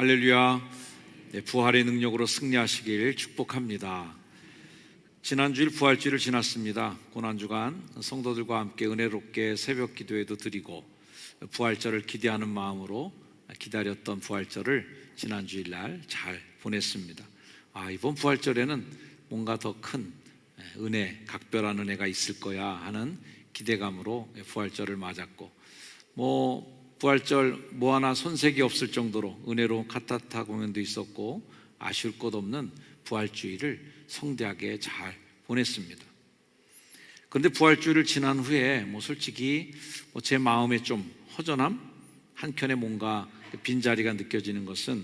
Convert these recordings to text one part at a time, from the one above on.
할렐루야. 부활의 능력으로 승리하시길 축복합니다. 지난주일 부활주일을 지났습니다. 고난주간 성도들과 함께 은혜롭게 새벽 기도회도 드리고 부활절을 기대하는 마음으로 기다렸던 부활절을 지난주일날 잘 보냈습니다. 이번 부활절에는 뭔가 더 큰 은혜, 각별한 은혜가 있을 거야 하는 기대감으로 부활절을 맞았고, 부활절 하나 손색이 없을 정도로 은혜로운 카타타 공연도 있었고 아쉬울 것 없는 부활주일을 성대하게 잘 보냈습니다. 그런데 부활주일을 지난 후에 솔직히 제 마음에 좀 허전함, 한켠에 뭔가 빈자리가 느껴지는 것은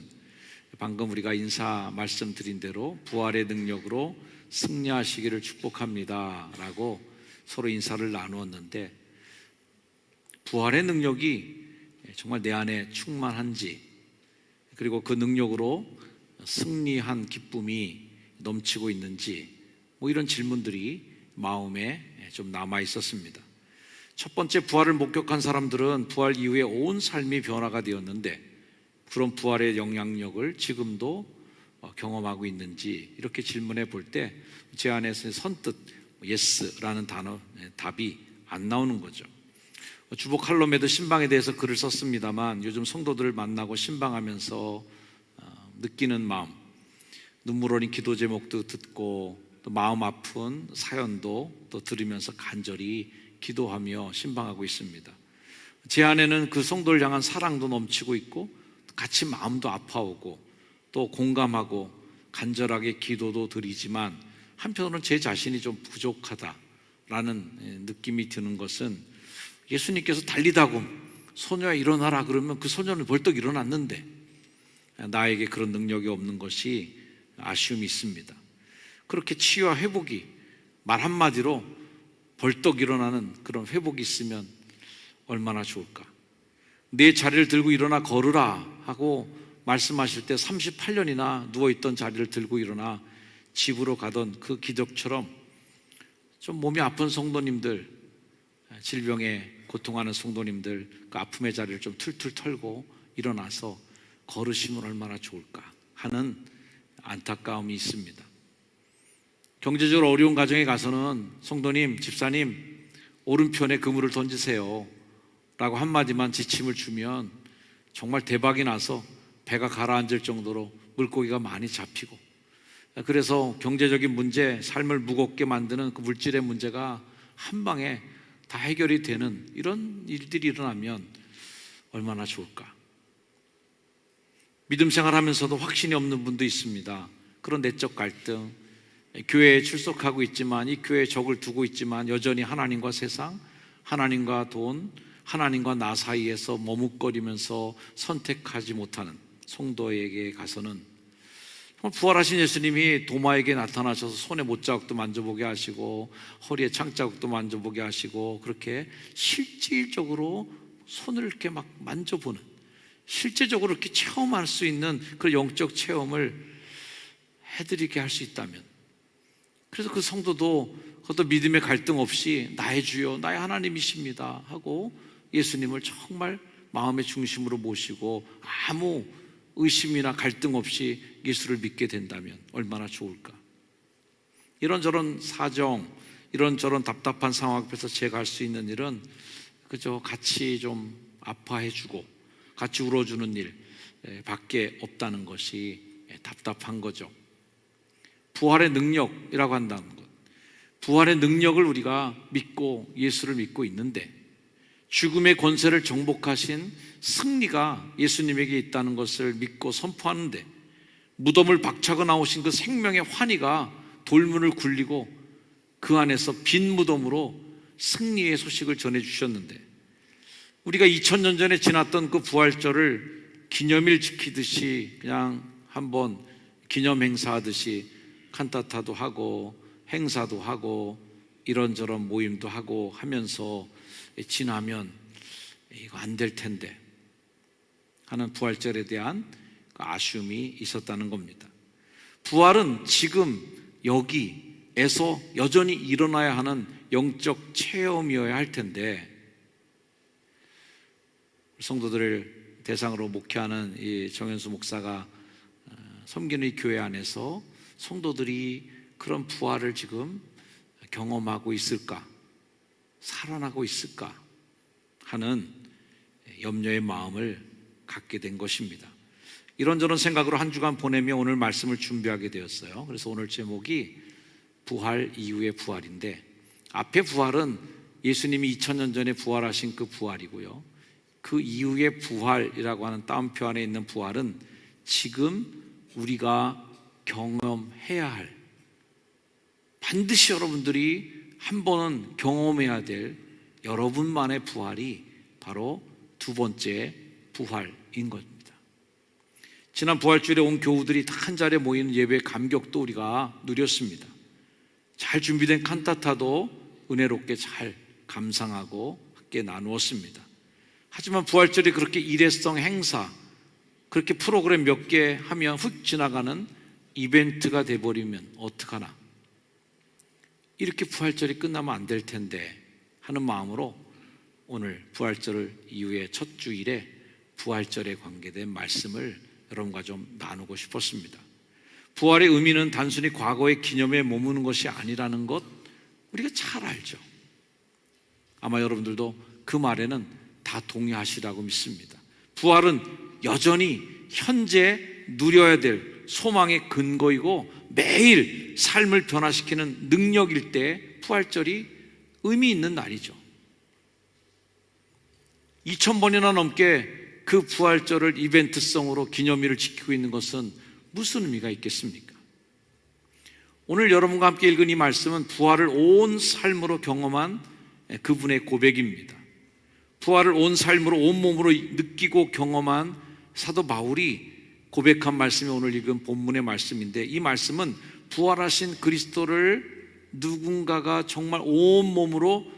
방금 우리가 인사 말씀드린 대로 부활의 능력으로 승리하시기를 축복합니다 라고 서로 인사를 나누었는데, 부활의 능력이 정말 내 안에 충만한지, 그리고 그 능력으로 승리한 기쁨이 넘치고 있는지, 이런 질문들이 마음에 좀 남아 있었습니다. 첫 번째, 부활을 목격한 사람들은 부활 이후에 온 삶이 변화가 되었는데 그런 부활의 영향력을 지금도 경험하고 있는지 이렇게 질문해 볼 때 제 안에서 선뜻 예스라는 단어, 답이 안 나오는 거죠. 주보 칼럼에도 신방에 대해서 글을 썼습니다만, 요즘 성도들을 만나고 신방하면서 느끼는 마음, 눈물 어린 기도 제목도 듣고 또 마음 아픈 사연도 또 들으면서 간절히 기도하며 신방하고 있습니다. 제 안에는 그 성도를 향한 사랑도 넘치고 있고 같이 마음도 아파오고 또 공감하고 간절하게 기도도 드리지만, 한편으로는 제 자신이 좀 부족하다라는 느낌이 드는 것은, 예수님께서 달리다고 소녀야 일어나라 그러면 그 소녀는 벌떡 일어났는데 나에게 그런 능력이 없는 것이 아쉬움이 있습니다. 그렇게 치유와 회복이 말 한마디로 벌떡 일어나는 그런 회복이 있으면 얼마나 좋을까. 내 자리를 들고 일어나 걸으라 하고 말씀하실 때 38년이나 누워있던 자리를 들고 일어나 집으로 가던 그 기적처럼 좀 몸이 아픈 성도님들, 질병에 고통하는 성도님들, 그 아픔의 자리를 좀 툴툴 털고 일어나서 걸으시면 얼마나 좋을까 하는 안타까움이 있습니다. 경제적으로 어려운 가정에 가서는 성도님, 집사님 오른편에 그물을 던지세요 라고 한마디만 지침을 주면 정말 대박이 나서 배가 가라앉을 정도로 물고기가 많이 잡히고, 그래서 경제적인 문제, 삶을 무겁게 만드는 그 물질의 문제가 한 방에 다 해결이 되는 이런 일들이 일어나면 얼마나 좋을까. 믿음 생활하면서도 확신이 없는 분도 있습니다. 그런 내적 갈등, 교회에 출석하고 있지만 이 교회에 적을 두고 있지만 여전히 하나님과 세상, 하나님과 돈, 하나님과 나 사이에서 머뭇거리면서 선택하지 못하는 성도에게 가서는 부활하신 예수님이 도마에게 나타나셔서 손에 못자국도 만져보게 하시고 허리에 창자국도 만져보게 하시고, 그렇게 실질적으로 손을 이렇게 막 만져보는, 실제적으로 이렇게 체험할 수 있는 그런 영적 체험을 해드리게 할 수 있다면, 그래서 그 성도도 그것도 믿음의 갈등 없이 나의 주여, 나의 하나님이십니다 하고 예수님을 정말 마음의 중심으로 모시고 아무 의심이나 갈등 없이 예수를 믿게 된다면 얼마나 좋을까. 이런저런 사정, 이런저런 답답한 상황 앞에서 제가 할 수 있는 일은 그저 같이 좀 아파해주고 같이 울어주는 일 밖에 없다는 것이 답답한 거죠. 부활의 능력이라고 한다는 것, 부활의 능력을 우리가 믿고 예수를 믿고 있는데, 죽음의 권세를 정복하신 승리가 예수님에게 있다는 것을 믿고 선포하는데, 무덤을 박차고 나오신 그 생명의 환희가 돌문을 굴리고 그 안에서 빈 무덤으로 승리의 소식을 전해주셨는데, 우리가 2000년 전에 지났던 그 부활절을 기념일 지키듯이 그냥 한번 기념 행사하듯이 칸타타도 하고 행사도 하고 이런저런 모임도 하고 하면서 지나면 이거 안 될 텐데 하는 부활절에 대한 아쉬움이 있었다는 겁니다. 부활은 지금 여기에서 여전히 일어나야 하는 영적 체험이어야 할 텐데, 성도들을 대상으로 목회하는 이 정현수 목사가 섬기는 이 교회 안에서 성도들이 그런 부활을 지금 경험하고 있을까, 살아나고 있을까 하는 염려의 마음을 갖게 된 것입니다. 이런저런 생각으로 한 주간 보내며 오늘 말씀을 준비하게 되었어요. 그래서 오늘 제목이 부활 이후의 부활인데, 앞에 부활은 예수님이 2000년 전에 부활하신 그 부활이고요, 그 이후의 부활이라고 하는 따옴표 안에 있는 부활은 지금 우리가 경험해야 할, 반드시 여러분들이 한 번은 경험해야 될 여러분만의 부활이 바로 두 번째 부활인 겁니다. 지난 부활주일에 온 교우들이 다 한 자리에 모이는 예배의 감격도 우리가 누렸습니다. 잘 준비된 칸타타도 은혜롭게 잘 감상하고 함께 나누었습니다. 하지만 부활절이 그렇게 일회성 행사, 그렇게 프로그램 몇 개 하면 훅 지나가는 이벤트가 돼버리면 어떡하나, 이렇게 부활절이 끝나면 안 될 텐데 하는 마음으로 오늘 부활절 이후의 첫 주일에 부활절에 관계된 말씀을 여러분과 좀 나누고 싶었습니다. 부활의 의미는 단순히 과거의 기념에 머무는 것이 아니라는 것 우리가 잘 알죠. 아마 여러분들도 그 말에는 다 동의하시라고 믿습니다. 부활은 여전히 현재 누려야 될 소망의 근거이고 매일 삶을 변화시키는 능력일 때 부활절이 의미 있는 날이죠. 2000번이나 넘게 그 부활절을 이벤트성으로 기념일을 지키고 있는 것은 무슨 의미가 있겠습니까? 오늘 여러분과 함께 읽은 이 말씀은 부활을 온 삶으로 경험한 그분의 고백입니다. 부활을 온 삶으로 온몸으로 느끼고 경험한 사도 바울이 고백한 말씀이 오늘 읽은 본문의 말씀인데, 이 말씀은 부활하신 그리스도를 누군가가 정말 온몸으로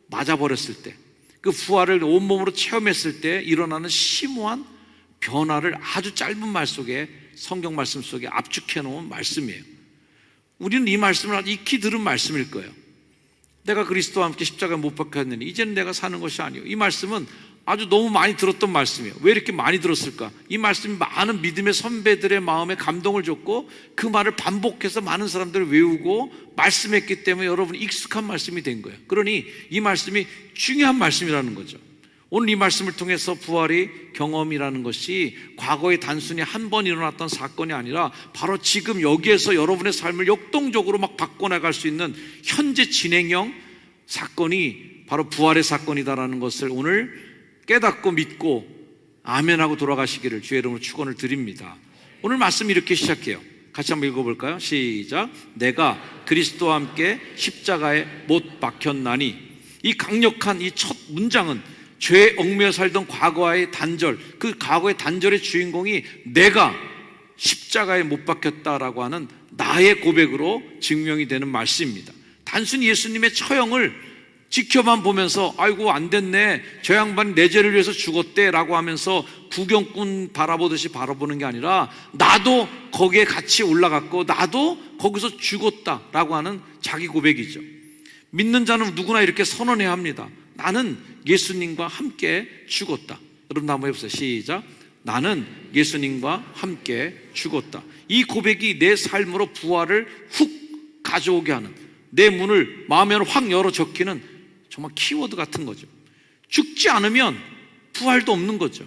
맞아버렸을 때, 그 부활을 온몸으로 체험했을 때 일어나는 심오한 변화를 아주 짧은 말 속에, 성경 말씀 속에 압축해 놓은 말씀이에요. 우리는 이 말씀을 아주 익히 들은 말씀일 거예요. 내가 그리스도와 함께 십자가에 못 박혔느니 이제는 내가 사는 것이 아니요. 이 말씀은 아주 너무 많이 들었던 말씀이에요. 왜 이렇게 많이 들었을까? 이 말씀이 많은 믿음의 선배들의 마음에 감동을 줬고 그 말을 반복해서 많은 사람들을 외우고 말씀했기 때문에 여러분이 익숙한 말씀이 된 거예요. 그러니 이 말씀이 중요한 말씀이라는 거죠. 오늘 이 말씀을 통해서 부활의 경험이라는 것이 과거에 단순히 한 번 일어났던 사건이 아니라 바로 지금 여기에서 여러분의 삶을 역동적으로 막 바꿔나갈 수 있는 현재 진행형 사건이 바로 부활의 사건이다라는 것을 오늘 깨닫고 믿고 아멘하고 돌아가시기를 주의 이름으로 축원을 드립니다. 오늘 말씀 이렇게 시작해요. 같이 한번 읽어볼까요? 시작. 내가 그리스도와 함께 십자가에 못 박혔나니. 이 강력한 이 첫 문장은 죄에 얽매여 살던 과거와의 단절, 그 과거의 단절의 주인공이 내가 십자가에 못 박혔다라고 하는 나의 고백으로 증명이 되는 말씀입니다. 단순히 예수님의 처형을 지켜만 보면서 아이고 안 됐네, 저 양반이 내 죄를 위해서 죽었대 라고 하면서 구경꾼 바라보듯이 바라보는 게 아니라 나도 거기에 같이 올라갔고 나도 거기서 죽었다 라고 하는 자기 고백이죠. 믿는 자는 누구나 이렇게 선언해야 합니다. 나는 예수님과 함께 죽었다. 여러분 한번 해보세요. 시작. 나는 예수님과 함께 죽었다. 이 고백이 내 삶으로 부활을 훅 가져오게 하는, 내 문을 마음에 확 열어 적히는 정말 키워드 같은 거죠. 죽지 않으면 부활도 없는 거죠.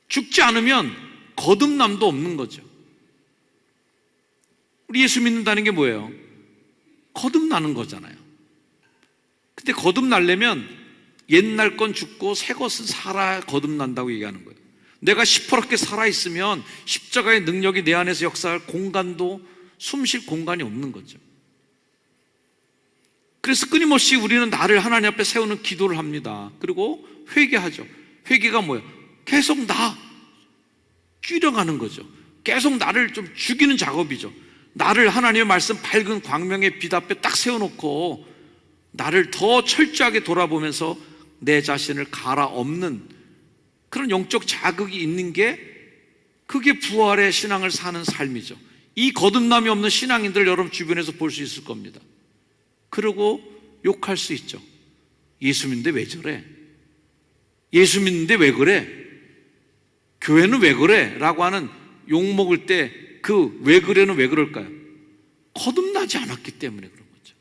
죽지 않으면 거듭남도 없는 거죠. 우리 예수 믿는다는 게 뭐예요? 거듭나는 거잖아요. 근데 거듭나려면 옛날 건 죽고 새 것은 살아야 거듭난다고 얘기하는 거예요. 내가 시퍼렇게 살아있으면 십자가의 능력이 내 안에서 역사할 공간도, 숨쉴 공간이 없는 거죠. 그래서 끊임없이 우리는 나를 하나님 앞에 세우는 기도를 합니다. 그리고 회개하죠. 회개가 뭐예요? 계속 나 줄여가는 거죠. 계속 나를 좀 죽이는 작업이죠. 나를 하나님의 말씀 밝은 광명의 빛 앞에 딱 세워놓고 나를 더 철저하게 돌아보면서 내 자신을 갈아엎는 그런 영적 자극이 있는 게, 그게 부활의 신앙을 사는 삶이죠. 이 거듭남이 없는 신앙인들 여러분 주변에서 볼 수 있을 겁니다. 그러고 욕할 수 있죠. 예수 믿는데 왜 저래? 예수 믿는데 왜 그래? 교회는 왜 그래? 라고 하는 욕먹을 때 그 왜 그래는 왜 그럴까요? 거듭나지 않았기 때문에 그런 거죠.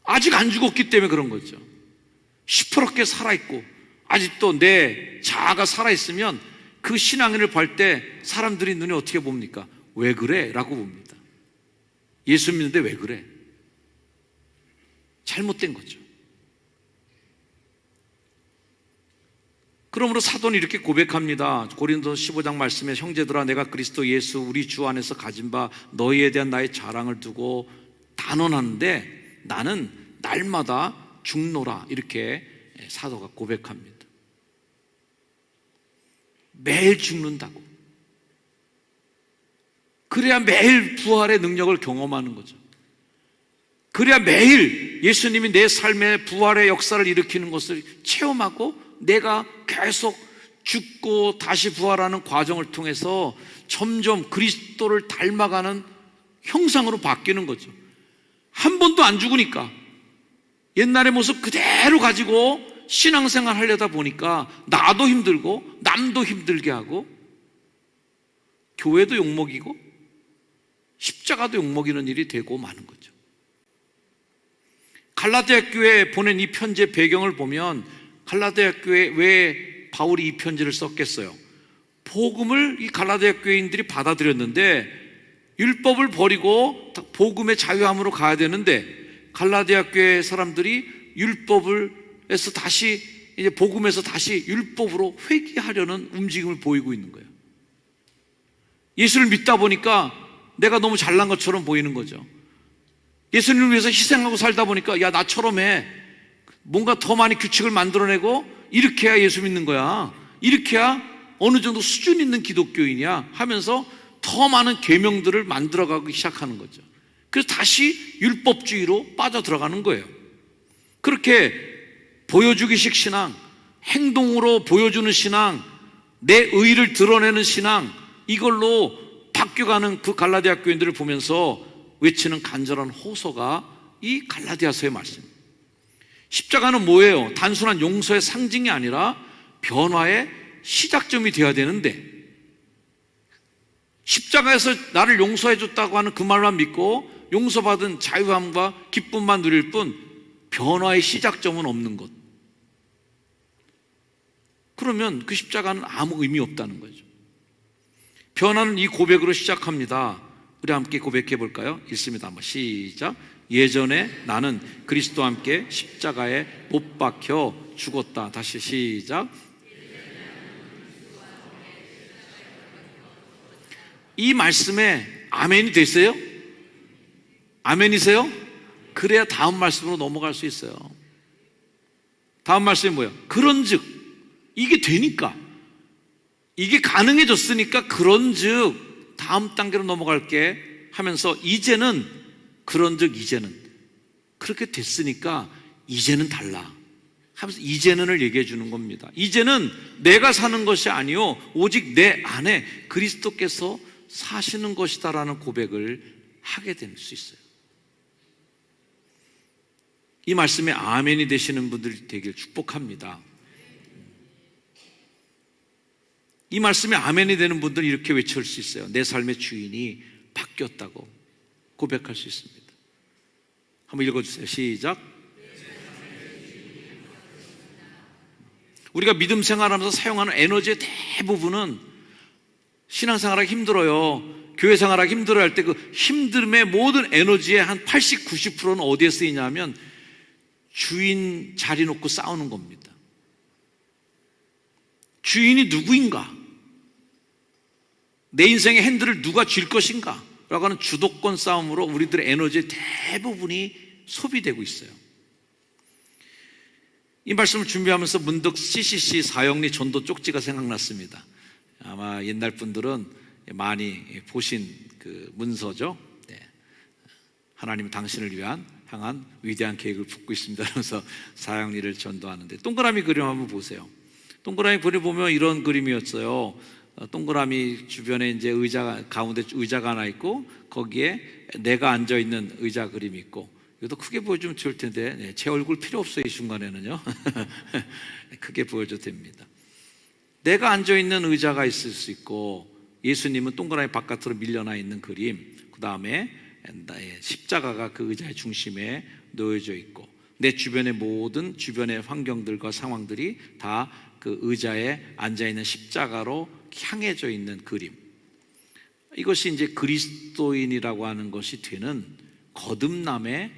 아직 안 죽었기 때문에 그런 거죠. 시퍼렇게 살아있고 아직도 내 자아가 살아있으면 그 신앙인을 볼 때 사람들이 눈에 어떻게 봅니까? 왜 그래? 라고 봅니다. 예수 믿는데 왜 그래? 잘못된 거죠. 그러므로 사도는 이렇게 고백합니다. 고린도서 15장 말씀에 형제들아 내가 그리스도 예수 우리 주 안에서 가진 바 너희에 대한 나의 자랑을 두고 단언하는데 나는 날마다 죽노라 이렇게 사도가 고백합니다. 매일 죽는다고. 그래야 매일 부활의 능력을 경험하는 거죠. 그래야 매일 예수님이 내 삶의 부활의 역사를 일으키는 것을 체험하고 내가 계속 죽고 다시 부활하는 과정을 통해서 점점 그리스도를 닮아가는 형상으로 바뀌는 거죠. 한 번도 안 죽으니까 옛날의 모습 그대로 가지고 신앙생활 하려다 보니까 나도 힘들고 남도 힘들게 하고 교회도 욕먹이고 십자가도 욕먹이는 일이 되고 마는 거죠. 갈라디아 교회에 보낸 이 편지의 배경을 보면 갈라디아 교회에 왜 바울이 이 편지를 썼겠어요? 복음을 이 갈라디아 교회인들이 받아들였는데 율법을 버리고 복음의 자유함으로 가야 되는데 갈라디아 교회 사람들이 율법에서 다시 이제 복음에서 다시 율법으로 회귀하려는 움직임을 보이고 있는 거예요. 예수를 믿다 보니까 내가 너무 잘난 것처럼 보이는 거죠. 예수님을 위해서 희생하고 살다 보니까 야 나처럼 해. 뭔가 더 많이 규칙을 만들어내고 이렇게 해야 예수 믿는 거야. 이렇게 해야 어느 정도 수준 있는 기독교인이야 하면서 더 많은 계명들을 만들어가기 시작하는 거죠. 그래서 다시 율법주의로 빠져들어가는 거예요. 그렇게 보여주기식 신앙, 행동으로 보여주는 신앙, 내 의의를 드러내는 신앙, 이걸로 바뀌어가는 그 갈라디아 교인들을 보면서 외치는 간절한 호소가 이 갈라디아서의 말씀입니다. 십자가는 뭐예요? 단순한 용서의 상징이 아니라 변화의 시작점이 되어야 되는데 십자가에서 나를 용서해 줬다고 하는 그 말만 믿고 용서받은 자유함과 기쁨만 누릴 뿐 변화의 시작점은 없는 것. 그러면 그 십자가는 아무 의미 없다는 거죠. 변화는 이 고백으로 시작합니다. 우리 함께 고백해 볼까요? 읽습니다. 한번 시작. 예전에 나는 그리스도와 함께 십자가에 못 박혀 죽었다. 다시 시작. 이 말씀에 아멘이 됐어요? 아멘이세요? 그래야 다음 말씀으로 넘어갈 수 있어요. 다음 말씀이 뭐예요? 그런즉 이게 되니까 이게 가능해졌으니까 그런즉 다음 단계로 넘어갈게 하면서 이제는 그런즉 이제는 그렇게 됐으니까 이제는 달라 하면서 이제는을 얘기해 주는 겁니다. 이제는 내가 사는 것이 아니요 오직 내 안에 그리스도께서 사시는 것이다라는 고백을 하게 될 수 있어요. 이 말씀에 아멘이 되시는 분들이 되길 축복합니다. 이 말씀에 아멘이 되는 분들은 이렇게 외칠 수 있어요. 내 삶의 주인이 바뀌었다고 고백할 수 있습니다. 한번 읽어주세요. 시작. 우리가 믿음 생활하면서 사용하는 에너지의 대부분은 신앙생활하기 힘들어요. 교회 생활하기 힘들어 할 때 그 힘듦의 모든 에너지의 한 80, 90%는 어디에 쓰이냐면 주인 자리 놓고 싸우는 겁니다. 주인이 누구인가? 내 인생의 핸들을 누가 쥘 것인가? 라고 하는 주도권 싸움으로 우리들의 에너지의 대부분이 소비되고 있어요. 이 말씀을 준비하면서 문득 CCC 사형리 전도 쪽지가 생각났습니다. 아마 옛날 분들은 많이 보신 그 문서죠. 네. 하나님은 당신을 향한 위대한 계획을 품고 있습니다. 그래서 사형리를 전도하는데 동그라미 그림 한번 보세요. 동그라미 그림 보면 이런 그림이었어요. 동그라미 주변에 이제 의자 가운데 의자가 하나 있고 거기에 내가 앉아 있는 의자 그림이 있고 이것도 크게 보여주면 좋을 텐데, 네, 제 얼굴 필요 없어요, 이 순간에는요. 크게 보여줘도 됩니다. 내가 앉아있는 의자가 있을 수 있고, 예수님은 동그라미 바깥으로 밀려나 있는 그림, 그 다음에 십자가가 그 의자의 중심에 놓여져 있고, 내 주변의 모든 주변의 환경들과 상황들이 다 그 의자에 앉아있는 십자가로 향해져 있는 그림, 이것이 이제 그리스도인이라고 하는 것이 되는 거듭남의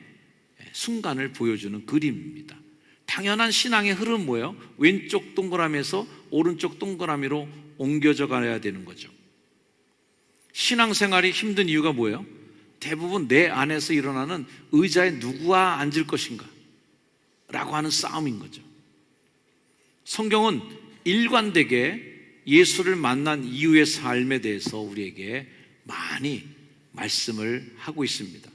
순간을 보여주는 그림입니다. 당연한 신앙의 흐름은 뭐예요? 왼쪽 동그라미에서 오른쪽 동그라미로 옮겨져 가야 되는 거죠. 신앙생활이 힘든 이유가 뭐예요? 대부분 내 안에서 일어나는 의자에 누구와 앉을 것인가 라고 하는 싸움인 거죠. 성경은 일관되게 예수를 만난 이후의 삶에 대해서 우리에게 많이 말씀을 하고 있습니다.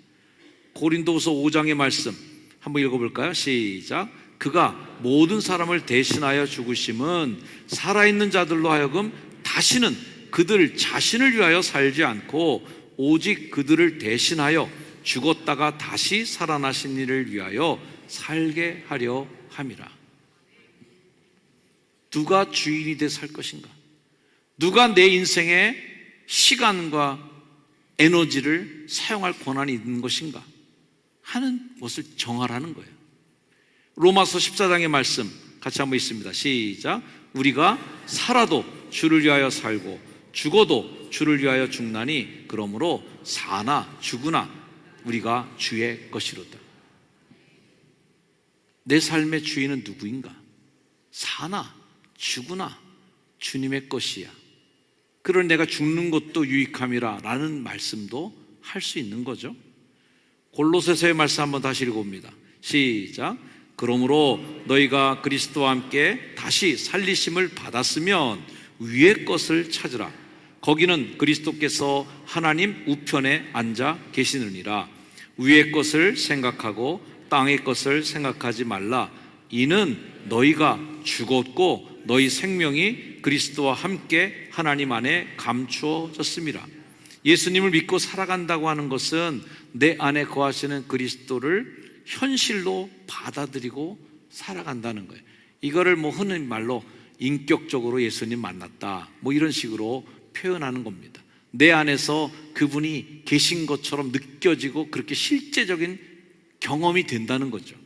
고린도후서 5장의 말씀 한번 읽어볼까요? 시작. 그가 모든 사람을 대신하여 죽으심은 살아있는 자들로 하여금 다시는 그들 자신을 위하여 살지 않고 오직 그들을 대신하여 죽었다가 다시 살아나신 이를 위하여 살게 하려 함이라. 누가 주인이 돼 살 것인가? 누가 내 인생에 시간과 에너지를 사용할 권한이 있는 것인가 하는 것을 정하라는 거예요. 로마서 14장의 말씀 같이 한번 읽습니다. 시작. 우리가 살아도 주를 위하여 살고 죽어도 주를 위하여 죽나니 그러므로 사나 죽으나 우리가 주의 것이로다. 내 삶의 주인은 누구인가? 사나 죽으나 주님의 것이야. 그러니 내가 죽는 것도 유익함이라 라는 말씀도 할 수 있는 거죠. 골로새서의 말씀 한번 다시 읽어봅니다. 시작. 그러므로 너희가 그리스도와 함께 다시 살리심을 받았으면 위의 것을 찾으라. 거기는 그리스도께서 하나님 우편에 앉아 계시느니라. 위의 것을 생각하고 땅의 것을 생각하지 말라. 이는 너희가 죽었고 너희 생명이 그리스도와 함께 하나님 안에 감추어졌습니다. 예수님을 믿고 살아간다고 하는 것은 내 안에 거하시는 그리스도를 현실로 받아들이고 살아간다는 거예요. 이거를 흔한 말로 인격적으로 예수님 만났다 이런 식으로 표현하는 겁니다. 내 안에서 그분이 계신 것처럼 느껴지고 그렇게 실제적인 경험이 된다는 거죠.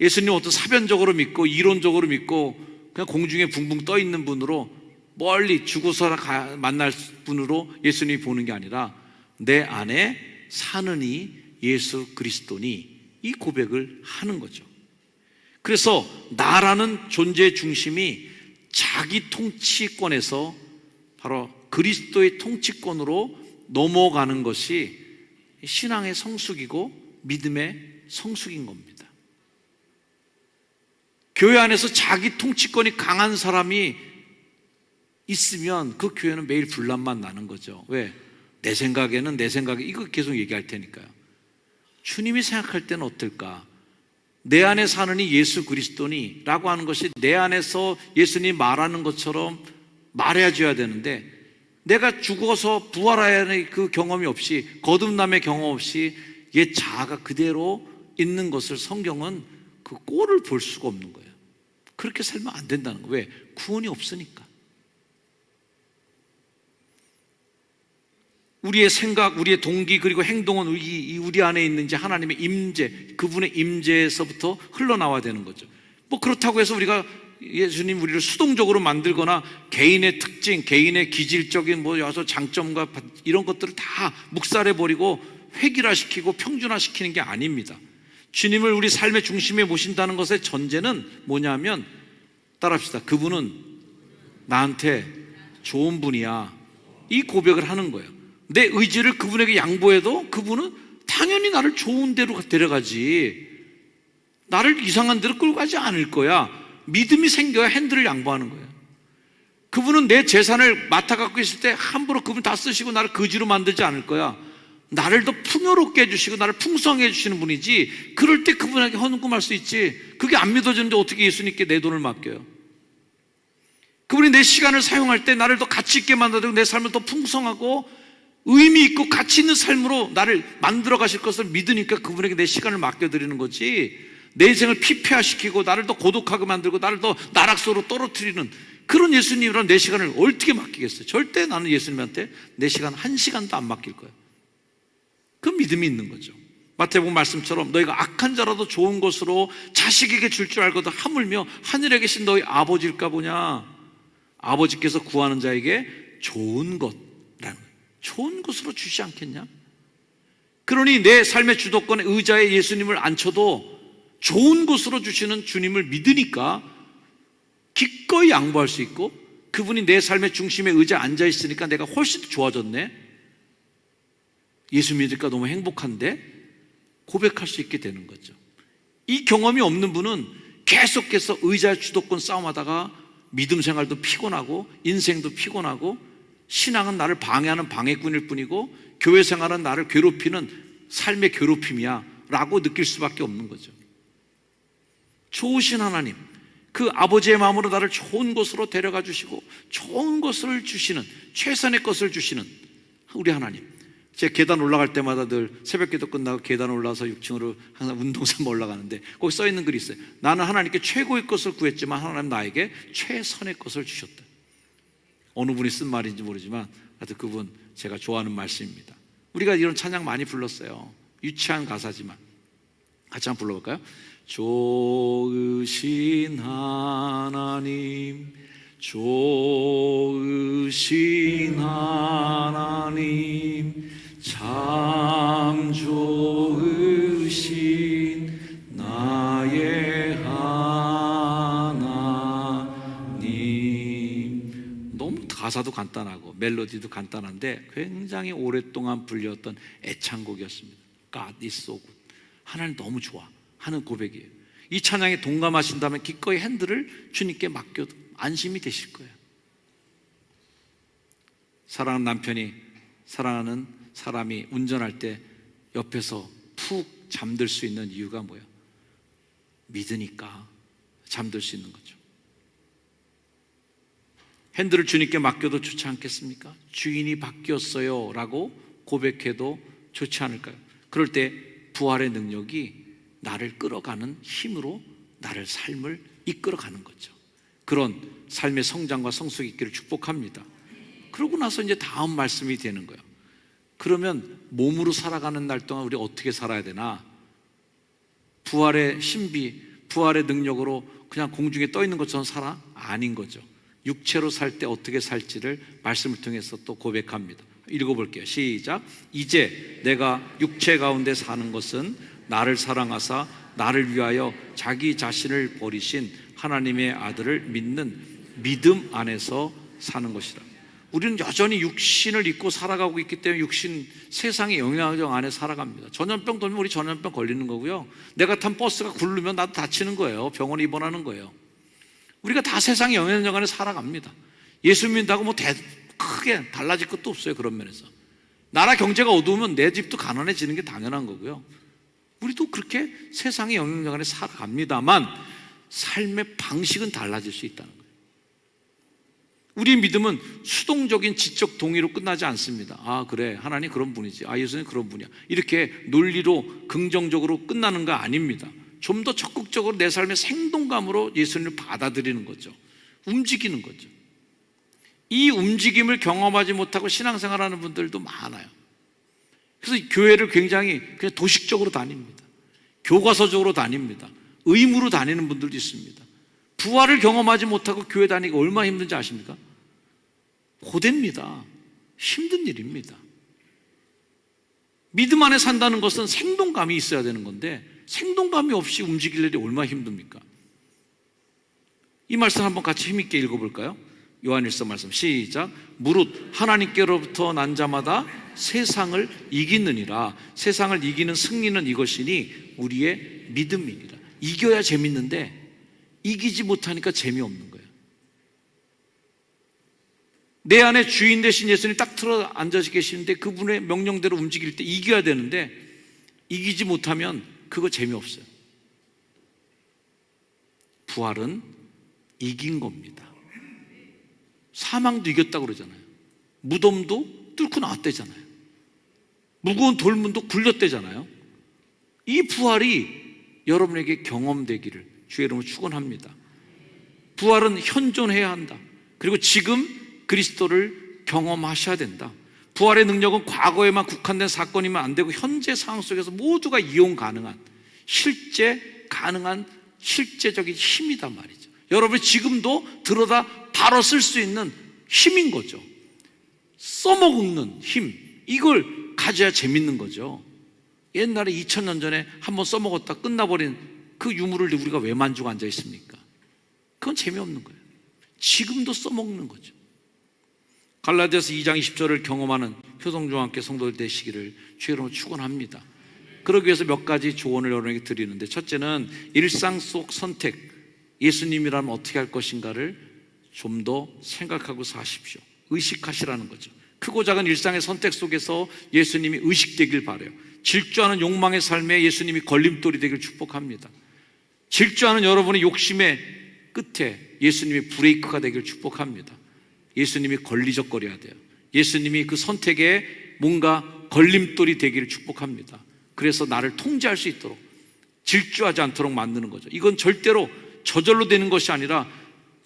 예수님 어떤 사변적으로 믿고 이론적으로 믿고 그냥 공중에 붕붕 떠 있는 분으로 멀리 죽어서 만날 분으로 예수님이 보는 게 아니라 내 안에 사는 이 예수 그리스도니 이 고백을 하는 거죠. 그래서 나라는 존재의 중심이 자기 통치권에서 바로 그리스도의 통치권으로 넘어가는 것이 신앙의 성숙이고 믿음의 성숙인 겁니다. 교회 안에서 자기 통치권이 강한 사람이 있으면 그 교회는 매일 분란만 나는 거죠. 왜? 내 생각에는 내 생각에 이거 계속 얘기할 테니까요. 주님이 생각할 때는 어떨까? 내 안에 사는 이 예수 그리스도니 라고 하는 것이 내 안에서 예수님이 말하는 것처럼 말해줘야 되는데 내가 죽어서 부활하는 그 경험이 없이 거듭남의 경험 없이 옛 자아가 그대로 있는 것을 성경은 그 꼴을 볼 수가 없는 거예요. 그렇게 살면 안 된다는 거예요. 왜? 구원이 없으니까. 우리의 생각, 우리의 동기 그리고 행동은 우리 안에 있는 이제 하나님의 임재, 그분의 임재에서부터 흘러나와야 되는 거죠. 그렇다고 해서 우리가 예수님 우리를 수동적으로 만들거나 개인의 특징, 개인의 기질적인 여러 장점과 이런 것들을 다 묵살해버리고 획일화시키고 평준화시키는 게 아닙니다. 주님을 우리 삶의 중심에 모신다는 것의 전제는 뭐냐면 따라합시다. 그분은 나한테 좋은 분이야. 이 고백을 하는 거예요. 내 의지를 그분에게 양보해도 그분은 당연히 나를 좋은 데로 데려가지 나를 이상한 데로 끌고 가지 않을 거야. 믿음이 생겨야 핸들을 양보하는 거예요. 그분은 내 재산을 맡아 갖고 있을 때 함부로 그분 다 쓰시고 나를 거지로 만들지 않을 거야. 나를 더 풍요롭게 해주시고 나를 풍성하게 해주시는 분이지 그럴 때 그분에게 헌금할 수 있지. 그게 안 믿어지는데 어떻게 예수님께 내 돈을 맡겨요? 그분이 내 시간을 사용할 때 나를 더 가치 있게 만들고 내 삶을 더 풍성하고 의미 있고 가치 있는 삶으로 나를 만들어 가실 것을 믿으니까 그분에게 내 시간을 맡겨드리는 거지, 내 인생을 피폐화시키고 나를 더 고독하게 만들고 나를 더 나락소로 떨어뜨리는 그런 예수님이랑 내 시간을 어떻게 맡기겠어요? 절대 나는 예수님한테 내 시간 한 시간도 안 맡길 거예요. 그 믿음이 있는 거죠. 마태복음 말씀처럼 너희가 악한 자라도 좋은 것으로 자식에게 줄 줄 알거든 하물며 하늘에 계신 너희 아버지일까 보냐. 아버지께서 구하는 자에게 좋은 것이라는 거예요. 좋은 것으로 주지 않겠냐? 그러니 내 삶의 주도권에 의자에 예수님을 앉혀도 좋은 것으로 주시는 주님을 믿으니까 기꺼이 양보할 수 있고, 그분이 내 삶의 중심에 의자에 앉아 있으니까 내가 훨씬 더 좋아졌네, 예수 믿으니까 너무 행복한데, 고백할 수 있게 되는 거죠. 이 경험이 없는 분은 계속해서 의자의 주도권 싸움하다가 믿음 생활도 피곤하고 인생도 피곤하고 신앙은 나를 방해하는 방해꾼일 뿐이고 교회 생활은 나를 괴롭히는 삶의 괴롭힘이야 라고 느낄 수밖에 없는 거죠. 좋으신 하나님, 그 아버지의 마음으로 나를 좋은 곳으로 데려가 주시고 좋은 것을 주시는, 최선의 것을 주시는 우리 하나님. 제가 계단 올라갈 때마다 늘 새벽기도 끝나고 계단 올라와서 6층으로 항상 운동삼아 올라가는데 거기 써 있는 글이 있어요. 나는 하나님께 최고의 것을 구했지만 하나님 나에게 최선의 것을 주셨다. 어느 분이 쓴 말인지 모르지만 하여튼 그분 제가 좋아하는 말씀입니다. 우리가 이런 찬양 많이 불렀어요. 유치한 가사지만 같이 한번 불러볼까요? 좋으신 하나님, 좋으신 하나님, 참 좋으신 나의 하나님. 너무 가사도 간단하고 멜로디도 간단한데 굉장히 오랫동안 불렸던 애창곡이었습니다. God is so good. 하나님 너무 좋아 하는 고백이에요. 이 찬양에 동감하신다면 기꺼이 핸들을 주님께 맡겨도 안심이 되실 거예요. 사랑하는 남편이 사랑하는 사람이 운전할 때 옆에서 푹 잠들 수 있는 이유가 뭐예요? 믿으니까 잠들 수 있는 거죠. 핸들을 주님께 맡겨도 좋지 않겠습니까? 주인이 바뀌었어요 라고 고백해도 좋지 않을까요? 그럴 때 부활의 능력이 나를 끌어가는 힘으로 나를 삶을 이끌어가는 거죠. 그런 삶의 성장과 성숙이 있기를 축복합니다. 그러고 나서 이제 다음 말씀이 되는 거예요. 그러면 몸으로 살아가는 날 동안 우리 어떻게 살아야 되나? 부활의 신비, 부활의 능력으로 그냥 공중에 떠 있는 것처럼 살아? 아닌 거죠. 육체로 살 때 어떻게 살지를 말씀을 통해서 또 고백합니다. 읽어볼게요. 시작. 이제 내가 육체 가운데 사는 것은 나를 사랑하사 나를 위하여 자기 자신을 버리신 하나님의 아들을 믿는 믿음 안에서 사는 것이라. 우리는 여전히 육신을 입고 살아가고 있기 때문에 육신, 세상의 영향력 안에 살아갑니다. 전염병 돌면 우리 전염병 걸리는 거고요, 내가 탄 버스가 굴르면 나도 다치는 거예요. 병원에 입원하는 거예요. 우리가 다 세상의 영향력 안에 살아갑니다. 예수 믿는다고 뭐 크게 달라질 것도 없어요. 그런 면에서 나라 경제가 어두우면 내 집도 가난해지는 게 당연한 거고요, 우리도 그렇게 세상의 영향력 안에 살아갑니다만 삶의 방식은 달라질 수 있다는 거예요. 우리 믿음은 수동적인 지적 동의로 끝나지 않습니다. 아 그래, 하나님 그런 분이지, 아 예수님 그런 분이야, 이렇게 논리로 긍정적으로 끝나는 거 아닙니다. 좀 더 적극적으로 내 삶의 생동감으로 예수님을 받아들이는 거죠. 움직이는 거죠. 이 움직임을 경험하지 못하고 신앙생활하는 분들도 많아요. 그래서 교회를 굉장히 그냥 도식적으로 다닙니다. 교과서적으로 다닙니다. 의무로 다니는 분들도 있습니다. 부활을 경험하지 못하고 교회 다니기가 얼마나 힘든지 아십니까? 고됩니다. 힘든 일입니다. 믿음 안에 산다는 것은 생동감이 있어야 되는 건데 생동감이 없이 움직일 일이 얼마나 힘듭니까? 이 말씀 한번 같이 힘있게 읽어볼까요? 요한일서 말씀 시작. 무릇 하나님께로부터 난 자마다 세상을 이기느니라. 세상을 이기는 승리는 이것이니 우리의 믿음이니라. 이겨야 재밌는데 이기지 못하니까 재미없는 거예요. 내 안에 주인 되신 예수님이 딱 틀어 앉아 계시는데 그분의 명령대로 움직일 때 이겨야 되는데 이기지 못하면 그거 재미없어요. 부활은 이긴 겁니다. 사망도 이겼다고 그러잖아요. 무덤도 뚫고 나왔다잖아요. 무거운 돌문도 굴렸대잖아요. 이 부활이 여러분에게 경험되기를 주의 이름으로 축원합니다. 부활은 현존해야 한다. 그리고 지금 그리스도를 경험하셔야 된다. 부활의 능력은 과거에만 국한된 사건이면 안 되고 현재 상황 속에서 모두가 이용 가능한 가능한 실제적인 힘이단 말이죠. 여러분이 지금도 들어다 바로 쓸 수 있는 힘인 거죠. 써먹는 힘, 이걸 가져야 재밌는 거죠. 옛날에 2000년 전에 한번 써먹었다 끝나버린 그 유물을 우리가 왜 만지고 앉아 있습니까? 그건 재미없는 거예요. 지금도 써먹는 거죠. 갈라디아서 2장 20절을 경험하는 효성중학교 함께 성도들 되시기를 주의 이름으로 축원합니다. 그러기 위해서 몇 가지 조언을 여러분에게 드리는데, 첫째는 일상 속 선택, 예수님이라면 어떻게 할 것인가를 좀 더 생각하고 사십시오. 의식하시라는 거죠. 크고 작은 일상의 선택 속에서 예수님이 의식되길 바라요. 질주하는 욕망의 삶에 예수님이 걸림돌이 되길 축복합니다. 질주하는 여러분의 욕심의 끝에 예수님이 브레이크가 되길 축복합니다. 예수님이 걸리적거려야 돼요. 예수님이 그 선택에 뭔가 걸림돌이 되기를 축복합니다. 그래서 나를 통제할 수 있도록, 질주하지 않도록 만드는 거죠. 이건 절대로 저절로 되는 것이 아니라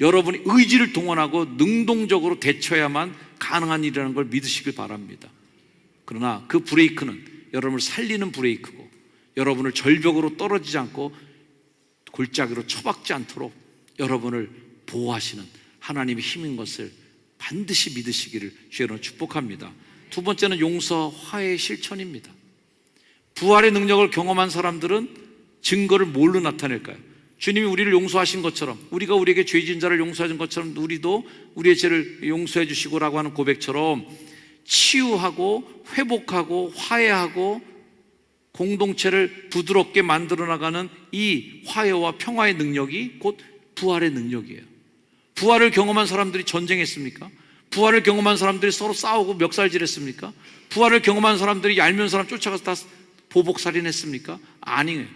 여러분이 의지를 동원하고 능동적으로 대처해야만 가능한 일이라는 걸 믿으시길 바랍니다. 그러나 그 브레이크는 여러분을 살리는 브레이크고, 여러분을 절벽으로 떨어지지 않고 골짜기로 처박지 않도록 여러분을 보호하시는 하나님의 힘인 것을 반드시 믿으시기를 주의로 축복합니다. 두 번째는 용서와 화해의 실천입니다. 부활의 능력을 경험한 사람들은 증거를 뭘로 나타낼까요? 주님이 우리를 용서하신 것처럼, 우리가 우리에게 죄진 자를 용서하신 것처럼 우리도 우리의 죄를 용서해 주시고라고 하는 고백처럼 치유하고 회복하고 화해하고 공동체를 부드럽게 만들어 나가는 이 화해와 평화의 능력이 곧 부활의 능력이에요. 부활을 경험한 사람들이 전쟁했습니까? 부활을 경험한 사람들이 서로 싸우고 멱살질했습니까? 부활을 경험한 사람들이 얄미운 사람 쫓아가서 다 보복살인했습니까? 아니에요.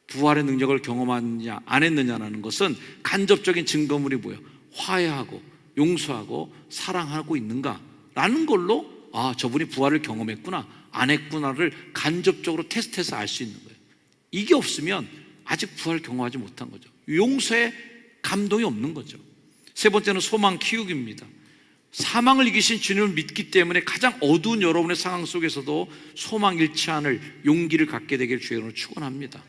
부활의 능력을 경험하느냐 안 했느냐라는 것은 간접적인 증거물이 뭐예요? 화해하고 용서하고 사랑하고 있는가라는 걸로, 아, 저분이 부활을 경험했구나 안 했구나를 간접적으로 테스트해서 알 수 있는 거예요. 이게 없으면 아직 부활을 경험하지 못한 거죠. 용서에 감동이 없는 거죠. 세 번째는 소망 키우기입니다. 사망을 이기신 주님을 믿기 때문에 가장 어두운 여러분의 상황 속에서도 소망 잃지 않을 용기를 갖게 되기를 주의로 축원합니다.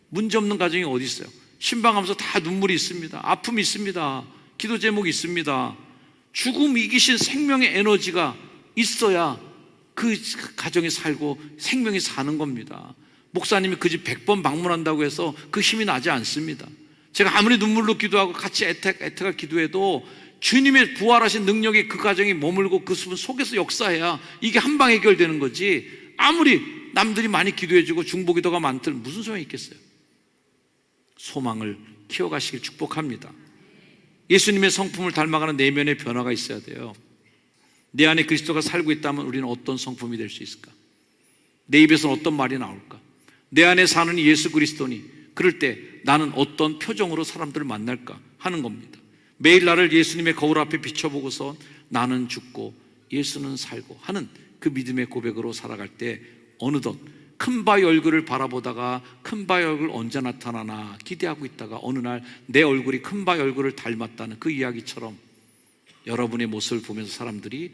문제없는 가정이 어디 있어요? 신방하면서 다 눈물이 있습니다. 아픔이 있습니다. 기도 제목이 있습니다. 죽음 이기신 생명의 에너지가 있어야 그 가정이 살고 생명이 사는 겁니다. 목사님이 그 집 100번 방문한다고 해서 그 힘이 나지 않습니다. 제가 아무리 눈물로 기도하고 같이 애타게 기도해도 주님의 부활하신 능력이 그 가정이 머물고 그 숲은 속에서 역사해야 이게 한방 해결되는 거지, 아무리 남들이 많이 기도해주고 중보기도가 많든 무슨 소용이 있겠어요. 소망을 키워가시길 축복합니다. 예수님의 성품을 닮아가는 내면의 변화가 있어야 돼요. 내 안에 그리스도가 살고 있다면 우리는 어떤 성품이 될 수 있을까? 내 입에서는 어떤 말이 나올까? 내 안에 사는 예수 그리스도니 그럴 때 나는 어떤 표정으로 사람들을 만날까 하는 겁니다. 매일 나를 예수님의 거울 앞에 비춰보고서 나는 죽고 예수는 살고 하는 그 믿음의 고백으로 살아갈 때 어느덧 큰바의 얼굴을 바라보다가 큰바의 얼굴 언제 나타나나 기대하고 있다가 어느 날 내 얼굴이 큰바의 얼굴을 닮았다는 그 이야기처럼 여러분의 모습을 보면서 사람들이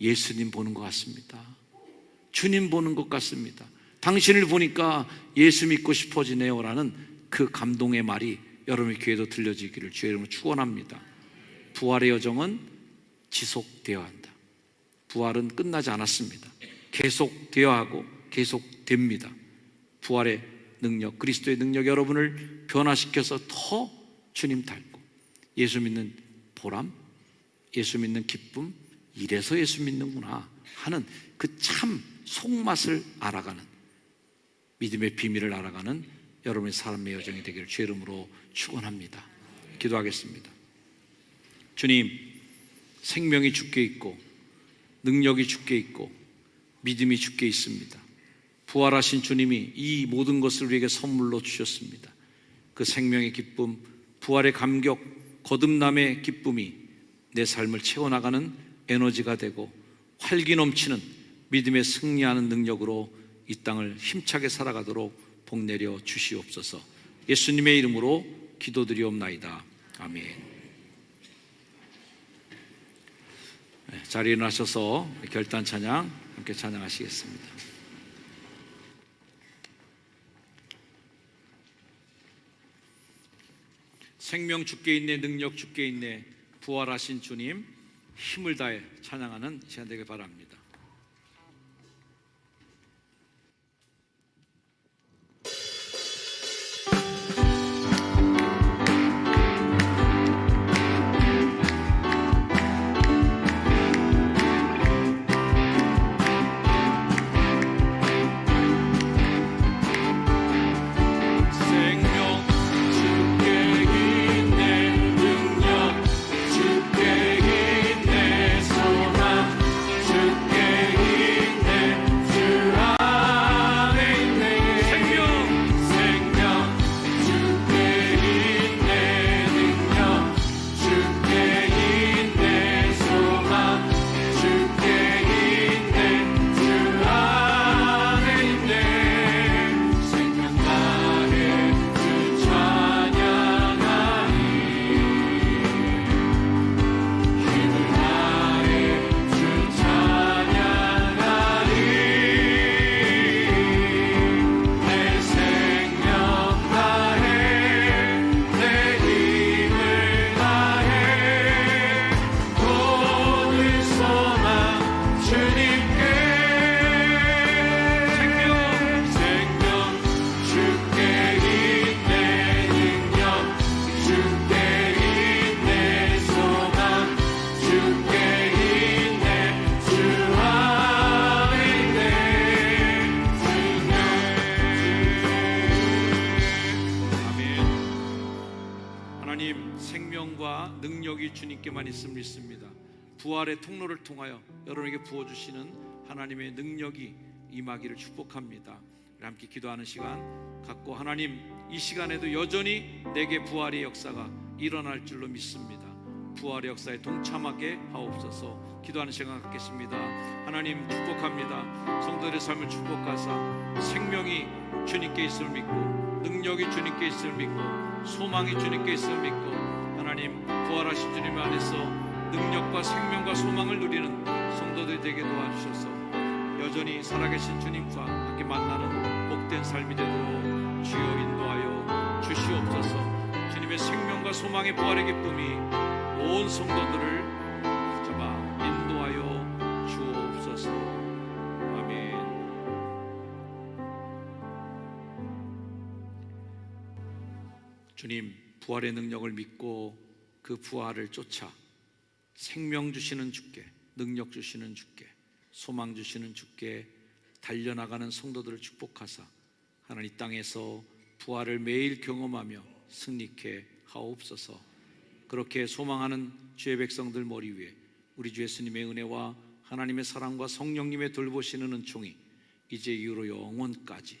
예수님 보는 것 같습니다. 주님 보는 것 같습니다. 당신을 보니까 예수 믿고 싶어지네요 라는 그 감동의 말이 여러분의 귀에도 들려지기를 주의 이름으로 축원합니다. 부활의 여정은 지속되어야 한다. 부활은 끝나지 않았습니다. 계속되어야 하고 계속됩니다. 부활의 능력, 그리스도의 능력 여러분을 변화시켜서 더 주님 닮고 예수 믿는 보람, 예수 믿는 기쁨, 이래서 예수 믿는구나 하는 그 참 속맛을 알아가는, 믿음의 비밀을 알아가는 여러분의 삶의 여정이 되기를 주의 이름으로 축원합니다. 기도하겠습니다. 주님, 생명이 주께 있고 능력이 주께 있고 믿음이 주께 있습니다. 부활하신 주님이 이 모든 것을 우리에게 선물로 주셨습니다. 그 생명의 기쁨, 부활의 감격, 거듭남의 기쁨이 내 삶을 채워나가는 에너지가 되고 활기 넘치는 믿음에 승리하는 능력으로 이 땅을 힘차게 살아가도록 복 내려 주시옵소서. 예수님의 이름으로 기도드리옵나이다. 아멘. 자리에 일어나셔서 결단 찬양 함께 찬양하시겠습니다. 생명 주께 있네, 능력 주께 있네, 부활하신 주님 힘을 다해 찬양하는 시간 되길 바랍니다. 생명과 능력이 주님께만 있음을 믿습니다. 부활의 통로를 통하여 여러분에게 부어주시는 하나님의 능력이 임하기를 축복합니다. 함께 기도하는 시간 갖고, 하나님 이 시간에도 여전히 내게 부활의 역사가 일어날 줄로 믿습니다. 부활의 역사에 동참하게 하옵소서. 기도하는 시간 갖겠습니다. 하나님 축복합니다. 성도들의 삶을 축복하사 생명이 주님께 있음을 믿고, 능력이 주님께 있음을 믿고, 소망이 주님께 있음을 믿고, 하나님 부활하신 주님 안에서 능력과 생명과 소망을 누리는 성도들이 되게 도와주셔서 여전히 살아계신 주님과 함께 만나는 복된 삶이 되도록 주여 인도하여 주시옵소서. 주님의 생명과 소망의 부활의 기쁨이 온 성도들을 붙잡아 인도하여 주옵소서. 아멘. 주님, 부활의 능력을 믿고 그 부활을 쫓아 생명 주시는 주께, 능력 주시는 주께, 소망 주시는 주께 달려나가는 성도들을 축복하사 하나님 땅에서 부활을 매일 경험하며 승리케 하옵소서. 그렇게 소망하는 주의 백성들 머리 위에 우리 주 예수님의 은혜와 하나님의 사랑과 성령님의 돌보시는 은총이 이제 이후로 영원까지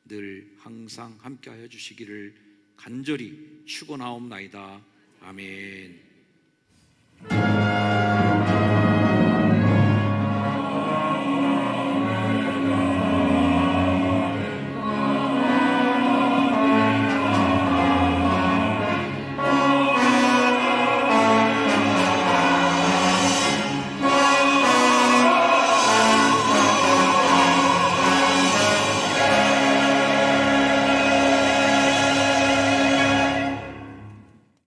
늘 항상 함께하여 주시기를 간절히 축원하옵나이다. 아멘.